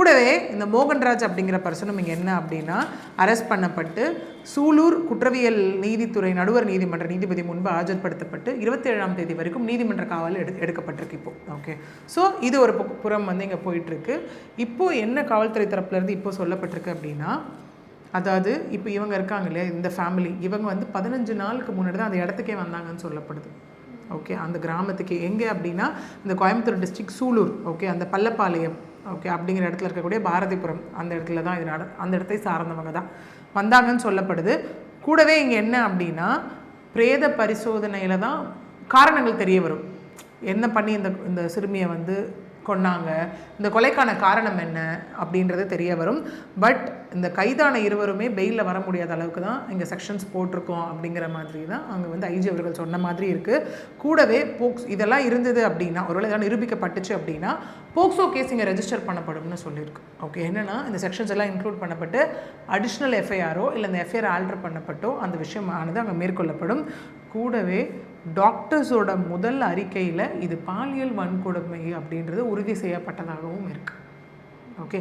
கூடவே இந்த மோகன்ராஜ் அப்படிங்கிற பர்சனும் இங்கே என்ன அப்படின்னா அரெஸ்ட் பண்ணப்பட்டு சூலூர் குற்றவியல் நீதித்துறை நடுவர் நீதிமன்ற நீதிபதி முன்பு ஆஜர்படுத்தப்பட்டு 27ஆம் தேதி வரைக்கும் நீதிமன்ற காவல் எடுக்கப்பட்டிருக்கு இப்போது. ஓகே, ஸோ இது ஒரு புறம் வந்து இங்கே போயிட்டுருக்கு. இப்போது என்ன காவல்துறை தரப்புலேருந்து இப்போ சொல்லப்பட்டிருக்கு அப்படின்னா, அதாவது இப்போ இவங்க இருக்காங்க இல்லையா, இந்த ஃபேமிலி, இவங்க வந்து 15 நாளுக்கு முன்னாடி தான் அந்த இடத்துக்கே வந்தாங்கன்னு சொல்லப்படுது. ஓகே, அந்த கிராமத்துக்கு எங்கே அப்படின்னா இந்த கோயம்புத்தூர் டிஸ்ட்ரிக்ட் சூலூர், ஓகே, அந்த பள்ளப்பாளையம், ஓகே, அப்படிங்கிற இடத்துல இருக்கக்கூடிய பாரதிபுரம் அந்த இடத்துல தான் இது அந்த இடத்தை சார்ந்தவங்க தான் வந்தாங்கன்னு சொல்லப்படுது. கூடவே இங்கே என்ன அப்படின்னா பிரேத பரிசோதனையில் தான் காரணங்கள் தெரிய வரும். என்ன பண்ணி இந்த சிறுமியை வந்து கொன்னாங்க, இந்த கொலைக்கான காரணம் என்ன அப்படின்றது தெரிய வரும். பட் இந்த கைதான இருவருமே பெயிலில் வர முடியாத அளவுக்கு தான் இங்கே செக்ஷன்ஸ் போட்டிருக்கோம் அப்படிங்கிற மாதிரி தான் அங்கே வந்து ஐஜி அவர்கள் சொன்ன மாதிரி இருக்குது. கூடவே இதெல்லாம் இருந்தது அப்படின்னா, ஒருவேளை இதெல்லாம் நிரூபிக்கப்பட்டுச்சு அப்படின்னா போக்சோ கேஸ் இங்கே ரெஜிஸ்டர் பண்ணப்படும்னு சொல்லியிருக்கு. ஓகே, என்னென்னா இந்த செக்ஷன்ஸ் எல்லாம் இன்க்ளூட் பண்ணப்பட்டு அடிஷ்னல் எஃப்ஐஆரோ இல்லை இந்த எஃப்ஐஆர் ஆல்டர் பண்ணப்பட்டோ அந்த விஷயமானது அங்கே மேற்கொள்ளப்படும். கூடவே டாக்டர்ஸோட முதல் அறிக்கையில் இது பாலியல் வன்கொடுமை அப்படின்றது உறுதி செய்யப்பட்டதாகவும் இருக்குது. ஓகே,